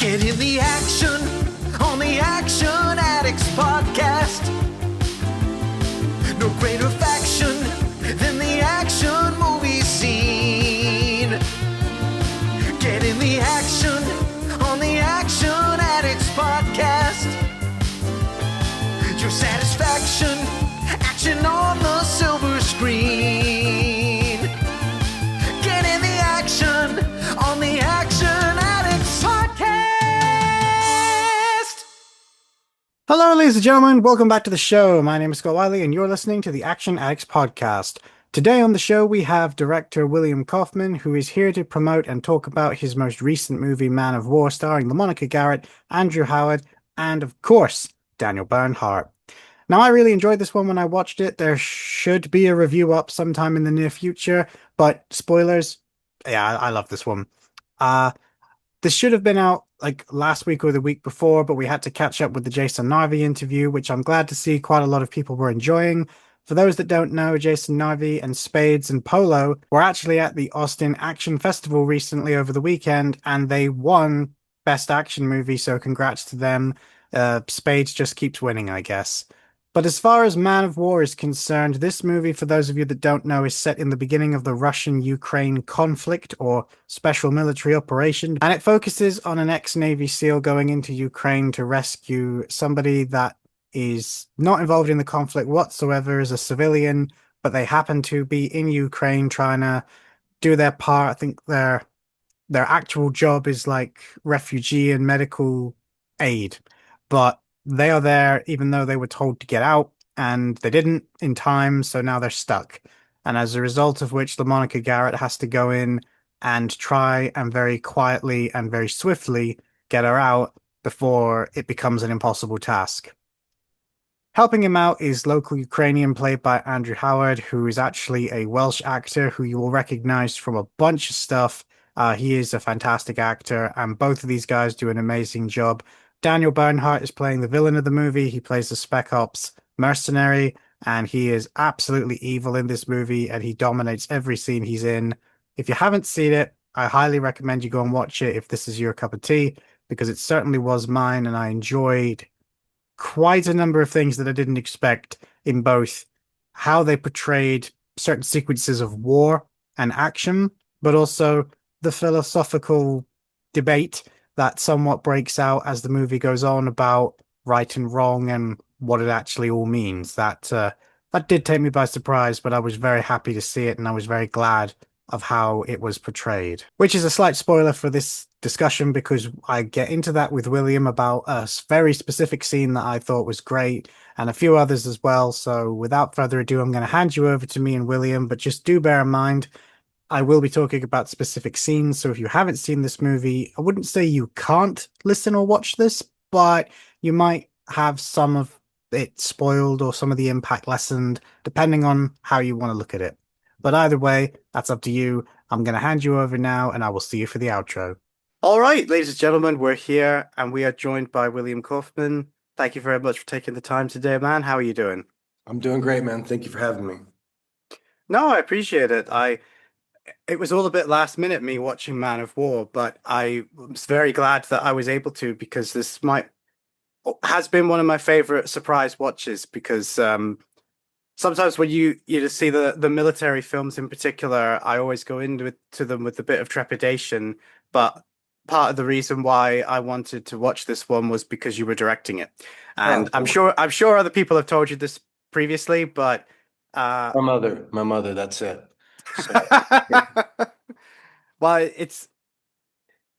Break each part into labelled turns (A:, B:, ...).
A: Get in the action on the Action Addicts Podcast. No greater faction than the action movie scene. Get in the action on the Action Addicts Podcast. Your satisfaction, action on the silver screen. Get in the action on the Action Addicts Podcast.
B: Hello, ladies and gentlemen. Welcome back to the show. My name is Scott Wiley, and you're listening to the Action Addicts Podcast. Today on the show, we have director William Kaufman, who is here to promote and talk about his most recent movie, Man of War, starring LaMonica Garrett, Andrew Howard, and, of course, Daniel Bernhardt. Now, I really enjoyed this one when I watched it. There should be a review up sometime in the near future, but spoilers, yeah, I love this one. This should have been out like last week or the week before, but we had to catch up with the Jason Narvey interview, which I'm glad to see quite a lot of people were enjoying. For those that don't know, Jason Narvey and Spades and Polo were actually at the Austin Action Festival recently over the weekend, and they won Best Action Movie, so congrats to them. Spades just keeps winning, I guess. But as far as Man of War is concerned, this movie, for those of you that don't know, is set in the beginning of the Russian-Ukraine conflict or special military operation, and it focuses on an ex-Navy SEAL going into Ukraine to rescue somebody that is not involved in the conflict whatsoever as a civilian, but they happen to be in Ukraine trying to do their part. I think their actual job is like refugee and medical aid, but they are there even though they were told to get out, and they didn't in time, so now they're stuck. And as a result of which, LaMonica Garrett has to go in and try and very quietly and very swiftly get her out before it becomes an impossible task. Helping him out is local Ukrainian played by Andrew Howard, who is actually a Welsh actor who you will recognize from a bunch of stuff. He is a fantastic actor, and both of these guys do an amazing job. Daniel Bernhardt is playing the villain of the movie. He plays the Spec Ops mercenary, and he is absolutely evil in this movie, and he dominates every scene he's in. If you haven't seen it, I highly recommend you go and watch it if this is your cup of tea, because it certainly was mine, and I enjoyed quite a number of things that I didn't expect in both how they portrayed certain sequences of war and action, but also the philosophical debate that somewhat breaks out as the movie goes on about right and wrong and what it actually all means. That did take me by surprise, but I was very happy to see it, and I was very glad of how it was portrayed. Which is a slight spoiler for this discussion, because I get into that with William about a very specific scene that I thought was great, and a few others as well. So without further ado, I'm going to hand you over to me and William, but just do bear in mind, I will be talking about specific scenes, so if you haven't seen this movie, I wouldn't say you can't listen or watch this, but you might have some of it spoiled or some of the impact lessened, depending on how you want to look at it. But either way, that's up to you. I'm going to hand you over now, and I will see you for the outro. All right, ladies and gentlemen, we're here, and we are joined by William Kaufman. Thank you very much for taking the time today, man. How are you doing?
C: I'm doing great, man. Thank you for having me.
B: No, I appreciate it. It was all a bit last minute, me watching Man of War, but I was very glad that I was able to, because this has been one of my favorite surprise watches, because sometimes when you just see the military films in particular, I always go into them with a bit of trepidation, but part of the reason why I wanted to watch this one was because you were directing it. And I'm sure other people have told you this previously, but
C: my mother, that's it. So,
B: well,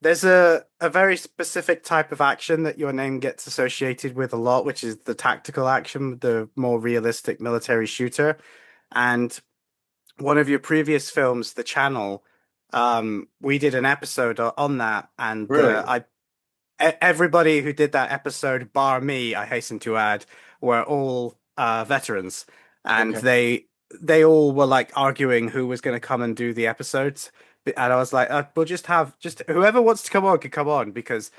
B: there's a very specific type of action that your name gets associated with a lot, which is the tactical action, the more realistic military shooter. And one of your previous films, The Channel, we did an episode on that, and
C: really?
B: Everybody who did that episode, bar me, I hasten to add, were all veterans, and
C: Okay.
B: they all were like arguing who was going to come and do the episodes, and I was like, we'll just whoever wants to come on can come on, because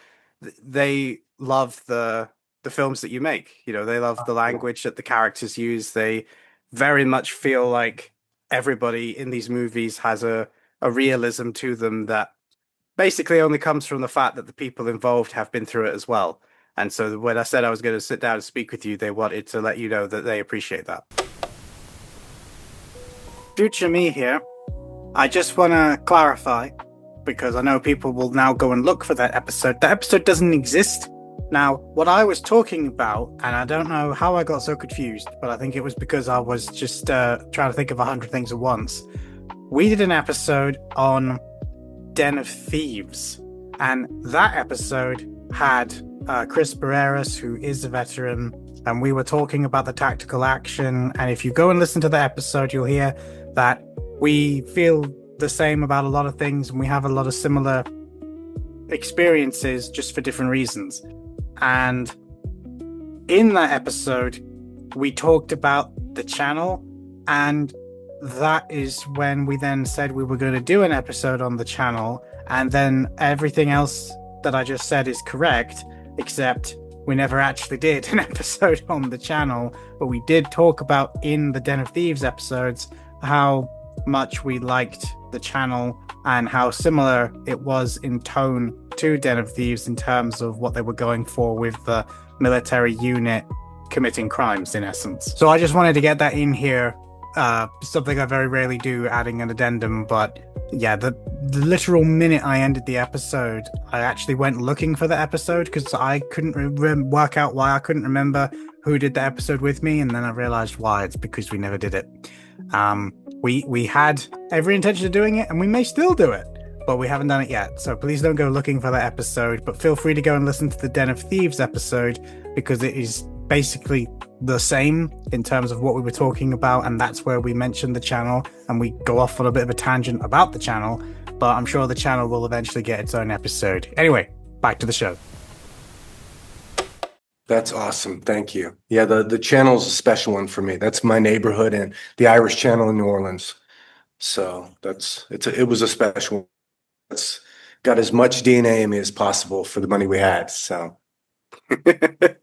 B: they love the films that you make. You know, they love the language that the characters use. They very much feel like everybody in these movies has a realism to them that basically only comes from the fact that the people involved have been through it as well. And so when I said I was going to sit down and speak with you, they wanted to let you know that they appreciate that. Future me here. I just want to clarify, because I know people will now go and look for that episode. That episode doesn't exist. Now, what I was talking about, and I don't know how I got so confused, but I think it was because I was just trying to think of 100 things at once. We did an episode on Den of Thieves, and that episode had Chris Barreras, who is a veteran, and we were talking about the tactical action. And if you go and listen to the episode, you'll hear that we feel the same about a lot of things, and we have a lot of similar experiences, just for different reasons. And in that episode, we talked about the channel, and that is when we then said we were going to do an episode on the channel, and then everything else that I just said is correct, except we never actually did an episode on the channel. But we did talk about in the Den of Thieves episodes how much we liked the channel and how similar it was in tone to Den of Thieves in terms of what they were going for with the military unit committing crimes, in essence. So I just wanted to get that in here, something I very rarely do, adding an addendum. But yeah, the literal minute I ended the episode, I actually went looking for the episode because I couldn't work out why I couldn't remember who did the episode with me, and then I realized why. It's because we never did it. We had every intention of doing it, and we may still do it, but we haven't done it yet. So please don't go looking for that episode, but feel free to go and listen to the Den of Thieves episode, because it is basically the same in terms of what we were talking about, and that's where we mentioned the channel, and we go off on a bit of a tangent about the channel, but I'm sure the channel will eventually get its own episode. Anyway, back to the show.
C: That's awesome. Thank you. Yeah, the channel's a special one for me. That's my neighborhood and the Irish Channel in New Orleans. So it was a special one. It's got as much DNA in me as possible for the money we had. So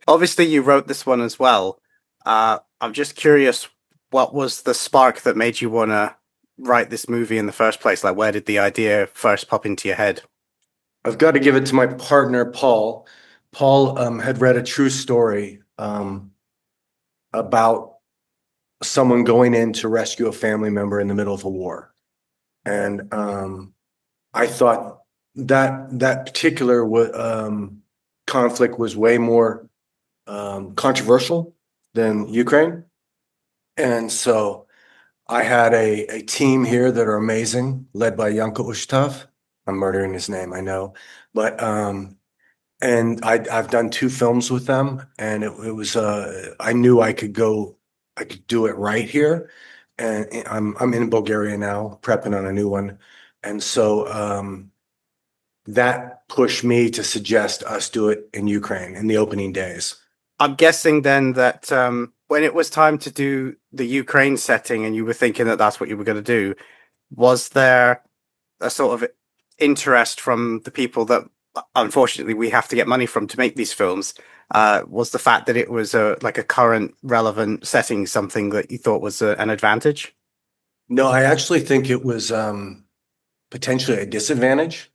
B: obviously you wrote this one as well. I'm just curious, what was the spark that made you want to write this movie in the first place? Like, where did the idea first pop into your head?
C: I've got to give it to my partner, Paul. Paul had read a true story about someone going in to rescue a family member in the middle of a war. And I thought that particular conflict was way more controversial than Ukraine. And so I had a team here that are amazing, led by Yanko Ustav. I'm murdering his name, I know. But and I've done 2 films with them, and it was I knew I could do it right here. And I'm in Bulgaria now, prepping on a new one. And so that pushed me to suggest us do it in Ukraine in the opening days.
B: I'm guessing then that when it was time to do the Ukraine setting and you were thinking that that's what you were going to do, was there a sort of interest from the people that unfortunately we have to get money from to make these films? Was the fact that it was like a current relevant setting something that you thought was an advantage?
C: No, I actually think it was potentially a disadvantage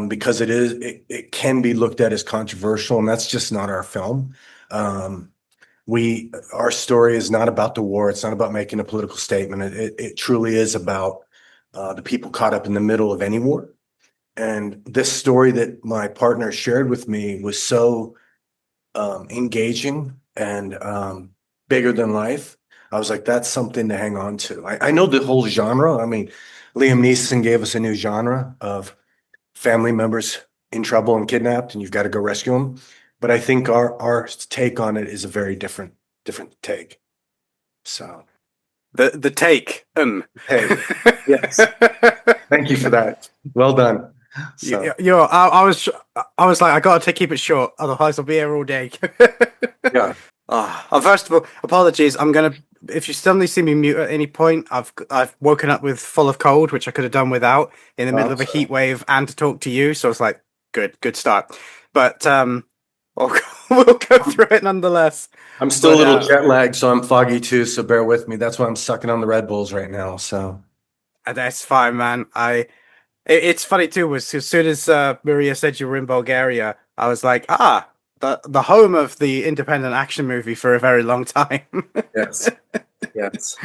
C: because it can be looked at as controversial, and that's just not our film. Our story is not about the war. It's not about making a political statement. It truly is about the people caught up in the middle of any war. And this story that my partner shared with me was so engaging and bigger than life. I was like, that's something to hang on to. I know the whole genre. I mean, Liam Neeson gave us a new genre of family members in trouble and kidnapped, and you've got to go rescue them. But I think our take on it is a very different take. So
B: the take.
C: Hey, yes. Thank you for that. Well done. So.
B: I was like, I gotta keep it short, otherwise I'll be here all day.
C: Yeah.
B: First of all, apologies. If you suddenly see me mute at any point, I've woken up with full of cold, which I could have done without in the middle of a heat wave and to talk to you. So it's like, good start. But we'll go through it nonetheless.
C: I'm still a little jet lagged, so I'm foggy too. So bear with me. That's why I'm sucking on the Red Bulls right now. So
B: that's fine, man. It's funny too, was as soon as Maria said you were in Bulgaria, I was like, the home of the independent action movie for a very long time.
C: Yes. Yes.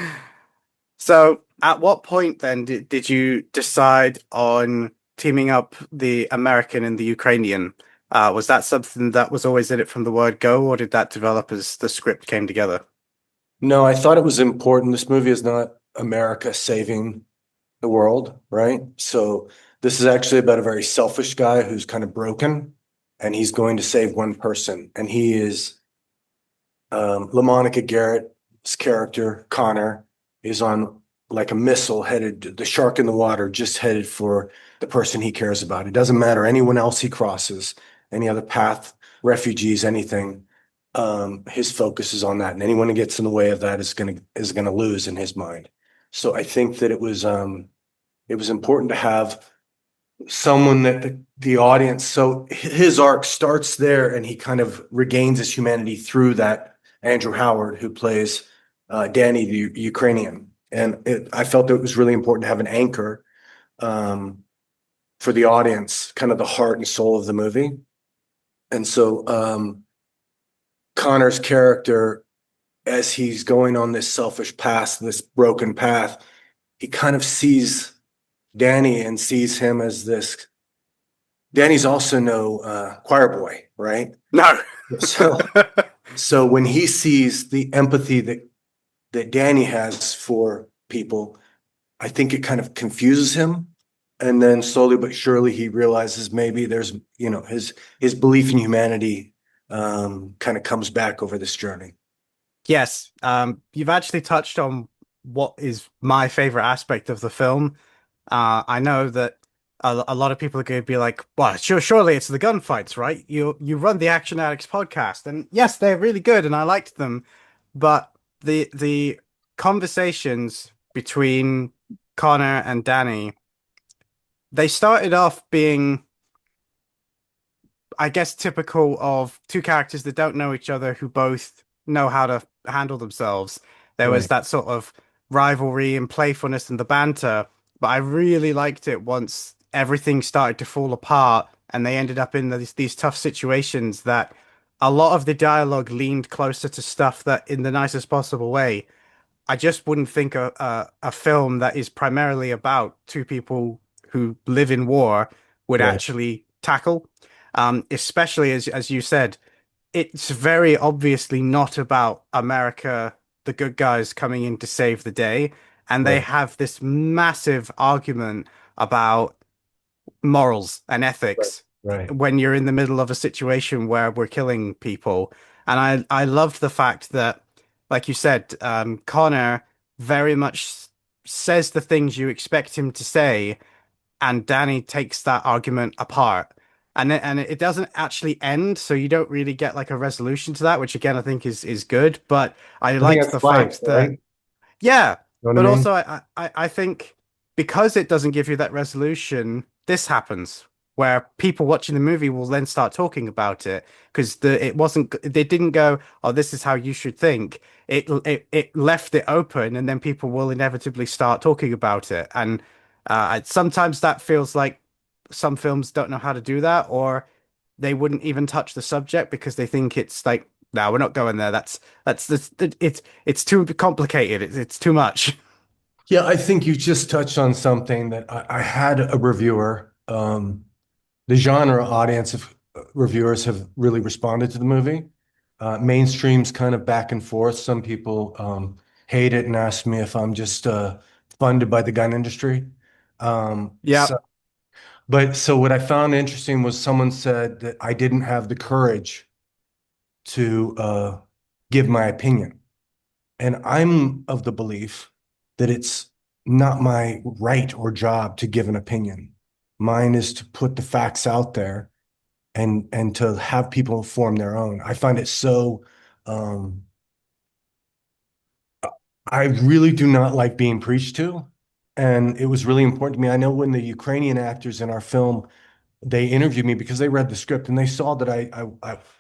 B: So, at what point then did you decide on teaming up the American and the Ukrainian? Was that something that was always in it from the word go, or did that develop as the script came together?
C: No, I thought it was important. This movie is not America saving the world, right? So this is actually about a very selfish guy who's kind of broken, and he's going to save one person. And he is LaMonica Garrett's character, Connor, is on like a missile headed, the shark in the water, just headed for the person he cares about. It doesn't matter anyone else he crosses, any other path, refugees, anything. His focus is on that, and anyone who gets in the way of that is gonna lose in his mind. So I think that it was important to have someone that the audience. So his arc starts there, and he kind of regains his humanity through that. Andrew Howard, who plays Danny the Ukrainian, and I felt that it was really important to have an anchor for the audience, kind of the heart and soul of the movie. And so Connor's character, as he's going on this selfish path, this broken path, he kind of sees Danny and sees him as this. Danny's also no choir boy, right?
B: No.
C: So when he sees the empathy that Danny has for people, I think it kind of confuses him. And then slowly but surely he realizes maybe there's, his belief in humanity kind of comes back over this journey.
B: Yes. You've actually touched on what is my favorite aspect of the film. I know that a lot of people are going to be like, well, surely it's the gunfights, right? You run the Action Addicts podcast, and yes, they're really good, and I liked them, but the conversations between Connor and Danny, they started off being, I guess, typical of two characters that don't know each other who both know how to handle themselves. There was that sort of rivalry and playfulness and the banter, but I really liked it once everything started to fall apart and they ended up in these tough situations that a lot of the dialogue leaned closer to stuff that, in the nicest possible way, I just wouldn't think a film that is primarily about two people who live in war would actually tackle. Especially as you said, it's very obviously not about America, the good guys coming in to save the day. And they have this massive argument about morals and ethics when you're in the middle of a situation where we're killing people. And I loved the fact that, like you said, Connor very much says the things you expect him to say, and Danny takes that argument apart. And it doesn't actually end, so you don't really get like a resolution to that, which again I think is good. But I liked the fact that, yeah, but also I think because it doesn't give you that resolution, this happens where people watching the movie will then start talking about it because they didn't go, oh, this is how you should think. It left it open, and then people will inevitably start talking about it. And sometimes that feels like some films don't know how to do that, or they wouldn't even touch the subject because they think it's like, no, we're not going there. It's too complicated. It's too much.
C: Yeah, I think you just touched on something that I had a reviewer. The genre audience of reviewers have really responded to the movie. Mainstream's kind of back and forth. Some people hate it and ask me if I'm just funded by the gun industry.
B: Yeah.
C: So what I found interesting was someone said that I didn't have the courage to give my opinion. And I'm of the belief that it's not my right or job to give an opinion. Mine is to put the facts out there and to have people form their own. I find it so, I really do not like being preached to. And it was really important to me. I know when the Ukrainian actors in our film, they interviewed me because they read the script and they saw that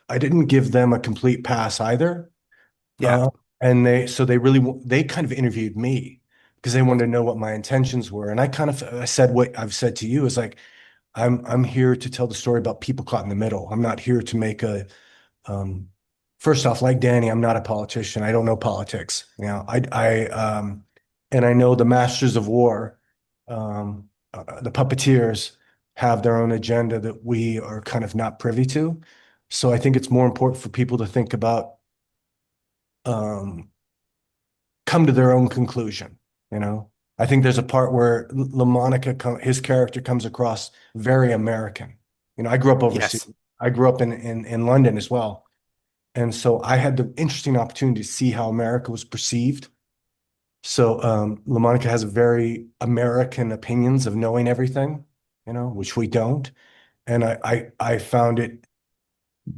C: I didn't give them a complete pass either.
B: Yeah.
C: And they kind of interviewed me because they wanted to know what my intentions were. And I said what I've said to you is like, I'm here to tell the story about people caught in the middle. I'm not here to make um, first off, like Danny, I'm not a politician. I don't know politics. And I know the masters of war, the puppeteers have their own agenda that we are kind of not privy to. So I think it's more important for people to think about, um, come to their own conclusion, you know? I think there's a part where LaMonica, his character comes across very American. I grew up overseas.
B: Yes.
C: I grew up in London as well. And so I had the interesting opportunity to see how America was perceived. So LaMonica has very American opinions of knowing everything, which we don't. And I found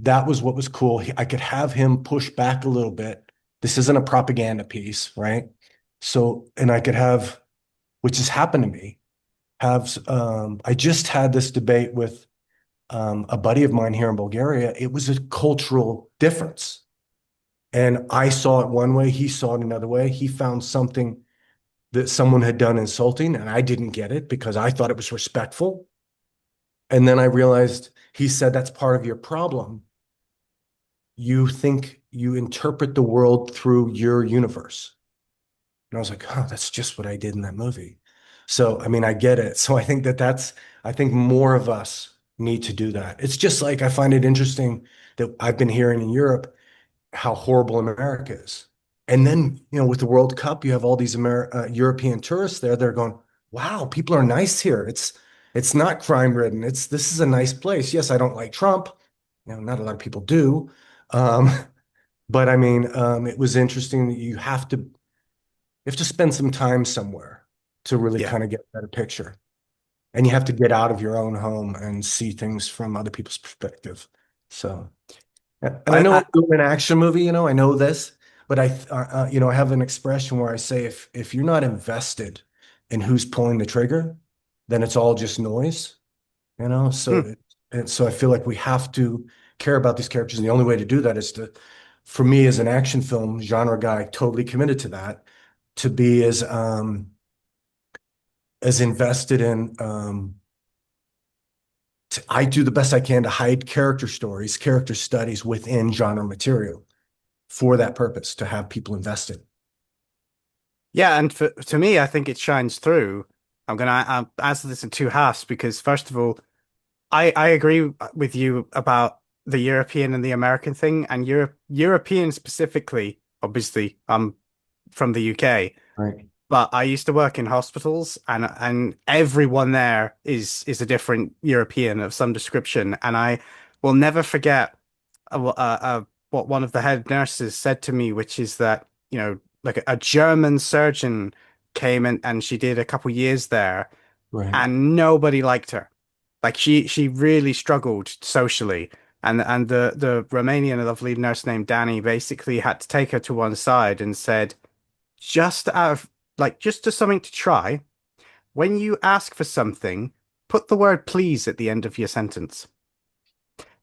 C: that was what was cool. I could have him push back a little bit. This isn't a propaganda piece, right? So, and I could have, which has happened to me, I just had this debate with a buddy of mine here in Bulgaria. It was a cultural difference. And I saw it one way, he saw it another way. He found something that someone had done insulting, and I didn't get it because I thought it was respectful. And then I realized he said that's part of your problem. You think you interpret the world through your universe. And I was like, oh, that's just what I did in that movie. So, I mean, I get it. So I think I think more of us need to do that. It's just like I find it interesting that I've been hearing in Europe how horrible America is. And then, with the World Cup, you have all these European tourists there. They're going, wow, people are nice here. It's not crime ridden. This is a nice place. Yes, I don't like Trump. Not a lot of people do. Um, but I mean, it was interesting that you have to spend some time somewhere to really
B: Yeah.
C: kind of get a better picture. And you have to get out of your own home and see things from other people's perspective. So, and I know I'm doing an action movie, I know this, but I have an expression where I say, if you're not invested in who's pulling the trigger, then it's all just noise,
B: Hmm.
C: So I feel like we have to care about these characters. And the only way to do that is for me as an action film genre guy, totally committed to that, to be as invested in, I do the best I can to hide character stories, character studies within genre material for that purpose, to have people invested.
B: Yeah, and to me, I think it shines through. I'm gonna answer this in two halves because first of all, I agree with you about the European and the American thing, and European specifically. Obviously, I'm from the UK,
C: Right.
B: but I used to work in hospitals, and everyone there is a different European of some description, and I will never forget what one of the head nurses said to me, which is that, like a German surgeon came in and she did a couple years there,
C: Right.
B: and nobody liked her. Like she really struggled socially. And the Romanian lovely nurse named Danny basically had to take her to one side and said, just out of just to something to try, when you ask for something, put the word please at the end of your sentence.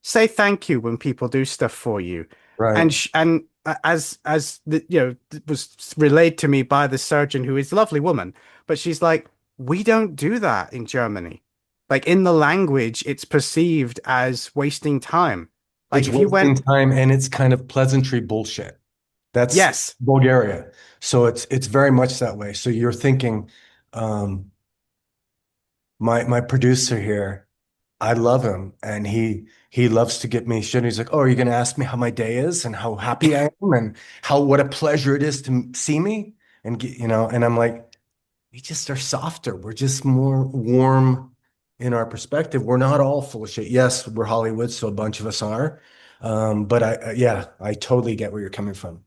B: Say thank you when people do stuff for you.
C: Right.
B: And as the, was relayed to me by the surgeon, who is a lovely woman, but she's like, we don't do that in Germany. Like in the language, it's perceived as wasting time. Like
C: It's
B: if you
C: wasting
B: went,
C: time and it's kind of pleasantry bullshit. That's
B: yes,
C: Bulgaria. So it's very much that way. So you're thinking, um, my producer here, I love him, and he loves to get me shit. He's like, "Oh, are you going to ask me how my day is and how happy I am and what a pleasure it is to see me?" And and I'm like, we just are softer. We're just more warm in our perspective. We're not all full of shit. Yes, we're Hollywood, so a bunch of us are. But yeah, I totally get where you're coming from.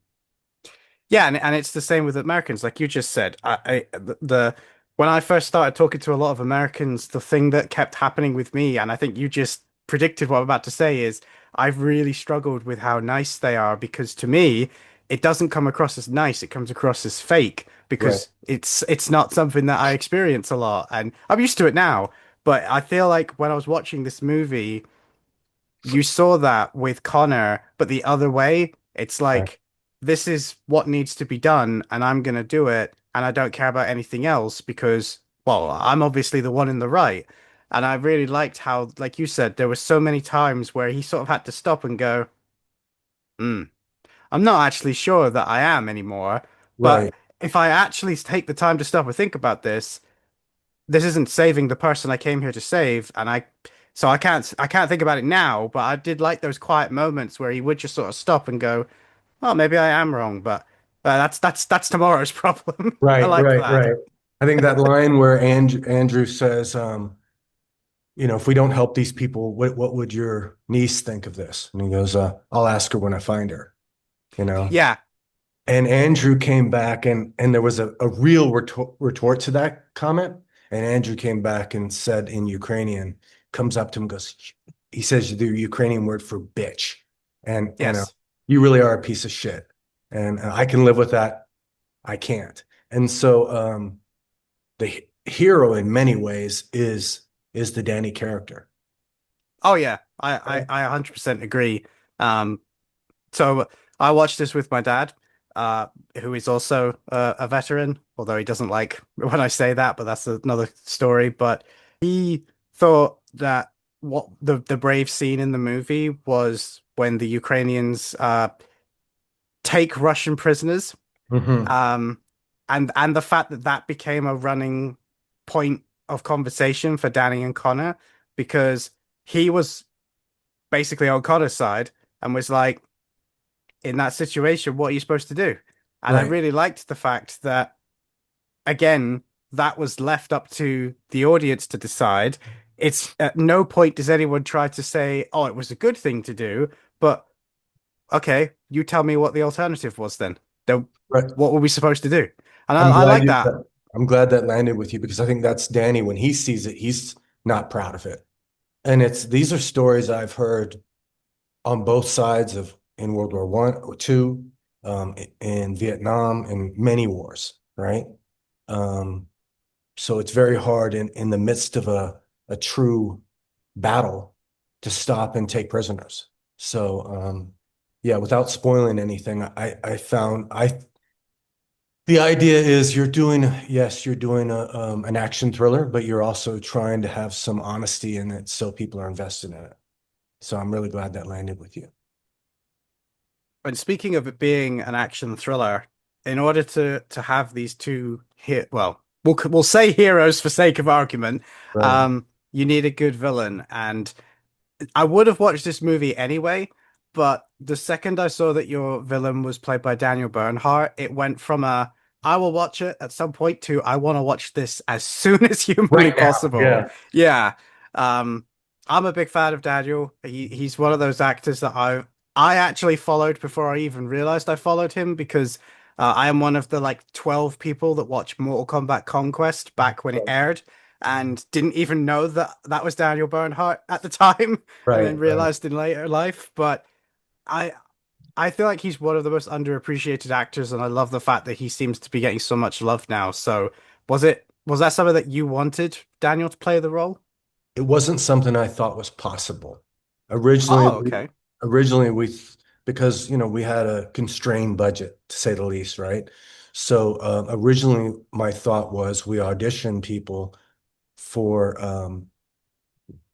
B: yeah, and it's the same with Americans, like you just said. The when I first started talking to a lot of Americans, the thing that kept happening with me, and I think you just predicted what I'm about to say, is I've really struggled with how nice they are because to me, it doesn't come across as nice. It comes across as fake
C: Right.
B: because it's not something that I experience a lot, and I'm used to it now. But I feel like when I was watching this movie, you saw that with Connor, but the other way, it's
C: Right.
B: like this is what needs to be done, and I'm gonna do it. and I don't care about anything else because, well, I'm obviously the one in the right. And I really liked how, like you said, there were so many times where he sort of had to stop and go, hmm, I'm not actually sure that I am anymore. But
C: Right.
B: if I actually take the time to stop and think about this, this isn't saving the person I came here to save, and so I can't think about it now, but I did like those quiet moments where he would just sort of stop and go, "Oh, maybe I am wrong, but that's tomorrow's problem." I
C: Right,
B: liked
C: right,
B: that.
C: right. I think that line where Andrew says, if we don't help these people, what would your niece think of this? And he goes, I'll ask her when I find her, you know.
B: Yeah.
C: And Andrew came back and there was a real retort to that comment. And Andrew came back and said in Ukrainian, comes up to him and goes, he says the Ukrainian word for bitch. And,
B: Yes.
C: you really are a piece of shit. And I can live with that. I can't. And so the hero in many ways is the Danny character.
B: Oh yeah. I 100% agree. Um, so I watched this with my dad, who is also a veteran, although he doesn't like when I say that, but that's another story. But he thought that what the brave scene in the movie was when the Ukrainians take Russian prisoners,
C: Mhm.
B: um, and the fact that that became a running point of conversation for Danny and Connor because he was basically on Connor's side and was like, in that situation, what are you supposed to do? And I
C: Right.
B: really liked the fact that, again, that was left up to the audience to decide. It's at no point does anyone try to say, oh, it was a good thing to do, but okay, you tell me what the alternative was then. Then
C: Right.
B: what were we supposed to do? And
C: I'm
B: I
C: glad
B: like
C: you
B: that.
C: I'm glad that landed with you because I think that's Danny when he sees it, he's not proud of it. And these are stories I've heard on both sides of in World War One or two, in Vietnam, and many wars, right? Um, so it's very hard in the midst of a true battle to stop and take prisoners. So yeah, without spoiling anything, I found the idea is you're doing an action thriller, but you're also trying to have some honesty in it so people are invested in it. So I'm really glad that landed with you.
B: And speaking of it being an action thriller, in order to have these two hit, well, we'll say heroes for sake of argument,
C: Right.
B: you need a good villain. And I would have watched this movie anyway, but the second I saw that your villain was played by Daniel Bernhardt, it went from a I will watch it at some point to I want to watch this as soon as humanly
C: Right now.
B: possible.
C: Yeah.
B: Yeah. Um, I'm a big fan of Daniel. He's one of those actors that I actually followed before I even realized I followed him because I am one of the like 12 people that watched Mortal Kombat Conquest back when it aired and didn't even know that that was Daniel Bernhardt at the time, and
C: Right.
B: then
C: Right.
B: realized in later life. But I I feel like he's one of the most underappreciated actors, and I love the fact that he seems to be getting so much love now. So was that something that you wanted Daniel to play the role?
C: It wasn't something I thought was possible. Originally,
B: Oh, okay.
C: originally we because we had a constrained budget to say the least, right? So originally my thought was we auditioned people for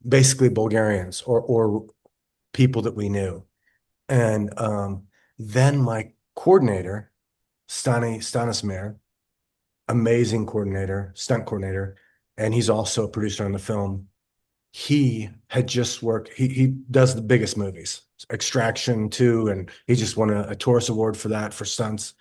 C: basically Bulgarians or people that we knew. And then my coordinator, Stanismir, amazing coordinator, stunt coordinator, and he's also a producer on the film. He had just worked, he does the biggest movies, Extraction 2, and he just won a Taurus Award for that for stunts.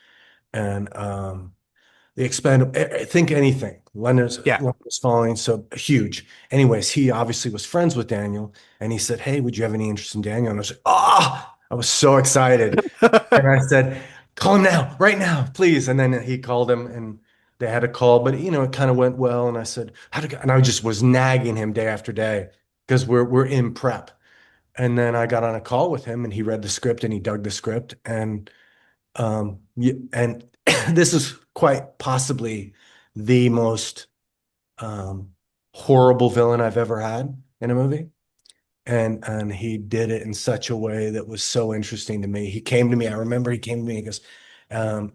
C: And the expand think anything.
B: Yeah.
C: London's Falling, so huge. Anyways, he obviously was friends with Daniel, and he said, "Hey, would you have any interest in Daniel?" And I was like, "Ah!" I was so excited, and I said, "Call him now, right now, please." And then he called him, and they had a call, but it kind of went well. And I said, "How'd it go?" And I just was nagging him day after day because we're in prep. And then I got on a call with him, and he read the script, and he dug the script, and and this is quite possibly the most um, horrible villain I've ever had in a movie. And he did it in such a way that was so interesting to me. He came to me, I remember he came to me and goes, um,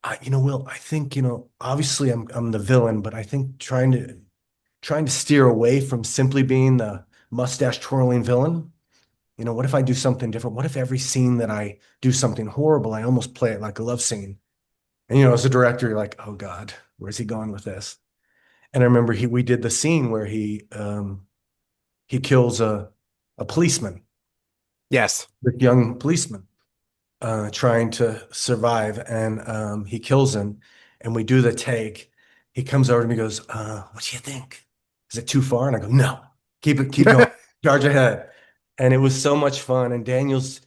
C: Will, I think, obviously I'm the villain, but I think trying to steer away from simply being the mustache twirling villain. What if I do something different? What if every scene that I do something horrible, I almost play it like a love scene? And as a director, you're like, oh God, where's he going with this? And I remember we did the scene where he kills a policeman,
B: Yes.
C: the young policeman, trying to survive, and he kills him. And we do the take. He comes over to me and goes, what do you think? Is it too far? And I go, no, keep going, charge ahead. And it was so much fun. And Daniel's,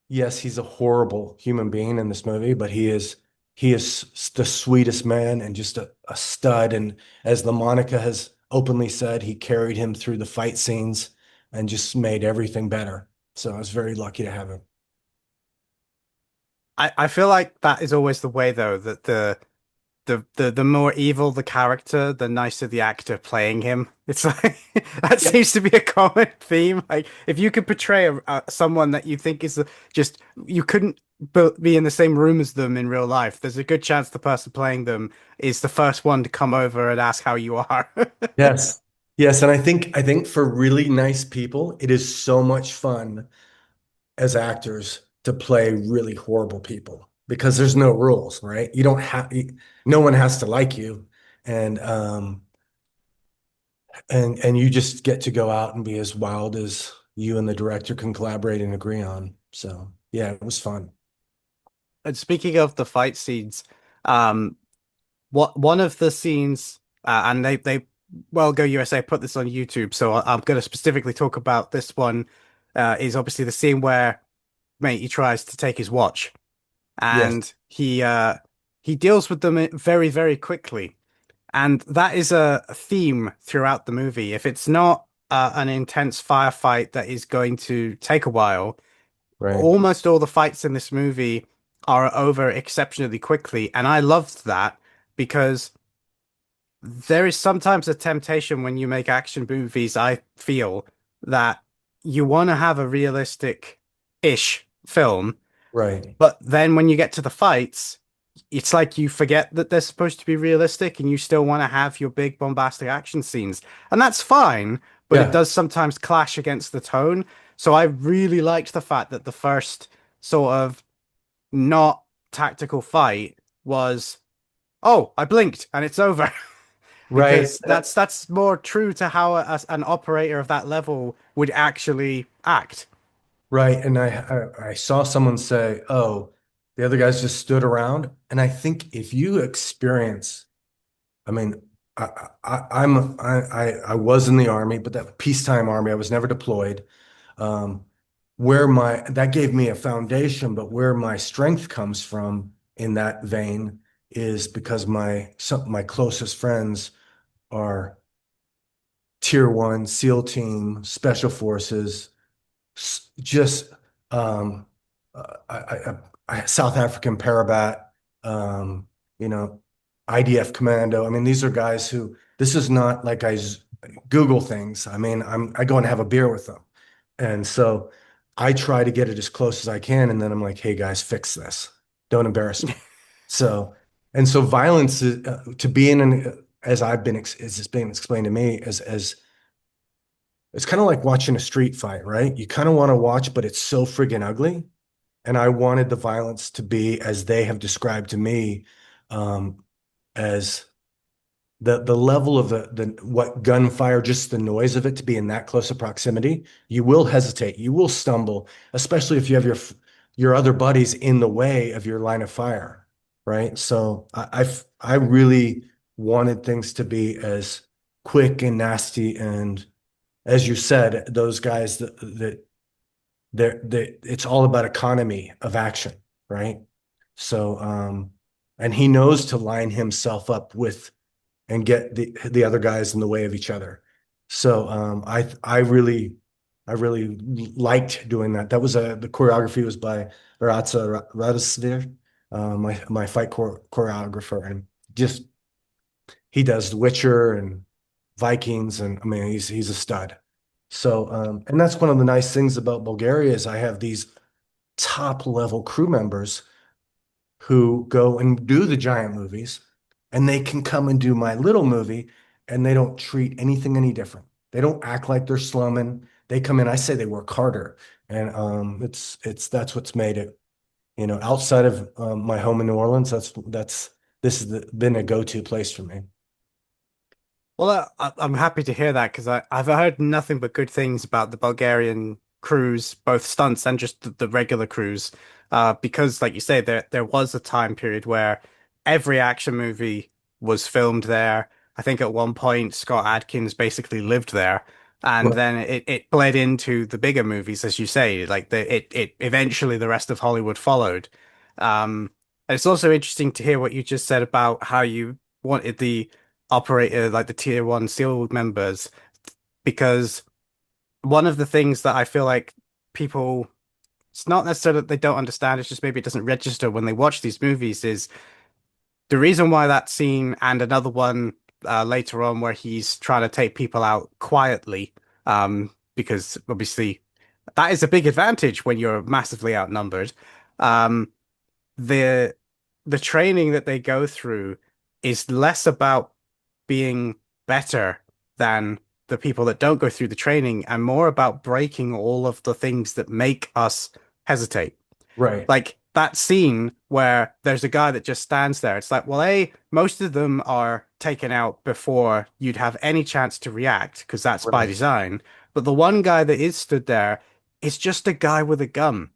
C: yes, he's a horrible human being in this movie, but he is the sweetest man and just a stud. And as LaMonica has openly said, he carried him through the fight scenes and just made everything better. So I was very lucky to have him.
B: I feel like that is always the way though, that the more evil the character, the nicer the actor playing him. It's like that seems to be a common theme. Like if you could portray someone that you think is just you couldn't be in the same room as them in real life, there's a good chance the person playing them is the first one to come over and ask how you are.
C: Yes. Yes. And I think for really nice people, it is so much fun as actors to play really horrible people because there's no rules, right? You don't have, no one has to like you. And, and you just get to go out and be as wild as you and the director can collaborate and agree on. So yeah, it was fun.
B: And speaking of the fight scenes, um, one of the scenes, and they well Go USA put this on YouTube, so I'm going to specifically talk about this one. Is obviously the scene where mate he tries to take his watch,
C: Yes.
B: and he deals with them very very quickly, and that is a theme throughout the movie. If it's not an intense firefight that is going to take a while,
C: Right.
B: almost all the fights in this movie are over exceptionally quickly, and I loved that because there is sometimes a temptation when you make action movies, I feel, that you want to have a realistic-ish film,
C: Right.
B: but then when you get to the fights, it's like you forget that they're supposed to be realistic and you still want to have your big bombastic action scenes. And that's fine, but it
C: Yeah.
B: does sometimes clash against the tone. So I really liked the fact that the first sort of not tactical fight was, oh, I blinked and it's over.
C: Right.
B: Because that's more true to how an operator of that level would actually act.
C: Right. And I saw someone say, oh, the other guys just stood around. And I think if you experience, I mean, I was in the army, but that peacetime army, I was never deployed. Um, that gave me a foundation, but where my strength comes from in that vein is because some of my closest friends are tier one SEAL team, special forces, just South African Parabat, um, you know, IDF Commando. I mean, these are guys who this is not like Google things. I mean, I go and have a beer with them, and so I try to get it as close as I can, and then I'm like, hey guys, fix this. Don't embarrass me. So violence is, to be in an as it's been explained to me as it's kind of like watching a street fight, right? You kind of want to watch, but it's so friggin' ugly. And I wanted the violence to be as they have described to me, as the level of the what gunfire, just the noise of it to be in that close of proximity. You will hesitate, you will stumble, especially if you have your other buddies in the way of your line of fire, right? So I really wanted things to be as quick and nasty, and as you said, those guys that it's all about economy of action, right? So and he knows to line himself up with and get the other guys in the way of each other. So I really liked doing that. That was the choreography was by Radisvir, my fight choreographer, and just he does The Witcher and Vikings, and I mean he's a stud. So and that's one of the nice things about Bulgaria is I have these top level crew members who go and do the giant movies, and they can come and do my little movie, and they don't treat anything any different. They don't act like they're slumming. They come in, I say they work harder. And it's that's what's made it, outside of my home in New Orleans, this has been a go-to place for me.
B: Well, I'm happy to hear that because I've heard nothing but good things about the Bulgarian crews, both stunts and just the regular crews. Because, like you say, there was a time period where every action movie was filmed there. I think at one point Scott Adkins basically lived there, and
C: Well,
B: then it bled into the bigger movies, as you say. Like it eventually the rest of Hollywood followed. And it's also interesting to hear what you just said about how you wanted the operator, like the tier one SEAL members, because one of the things that I feel like people, it's not necessarily that they don't understand, it's just maybe it doesn't register when they watch these movies, is the reason why that scene and another one later on where he's trying to take people out quietly, because obviously that is a big advantage when you're massively outnumbered. Um, the the training that they go through is less about being better than the people that don't go through the training and more about breaking all of the things that make us hesitate.
C: right.
B: Like that scene where there's a guy that just stands there. It's like, well, most of them are taken out before you'd have any chance to react because that's by
C: Right.
B: design. But the one guy that is stood there is just a guy with a gun.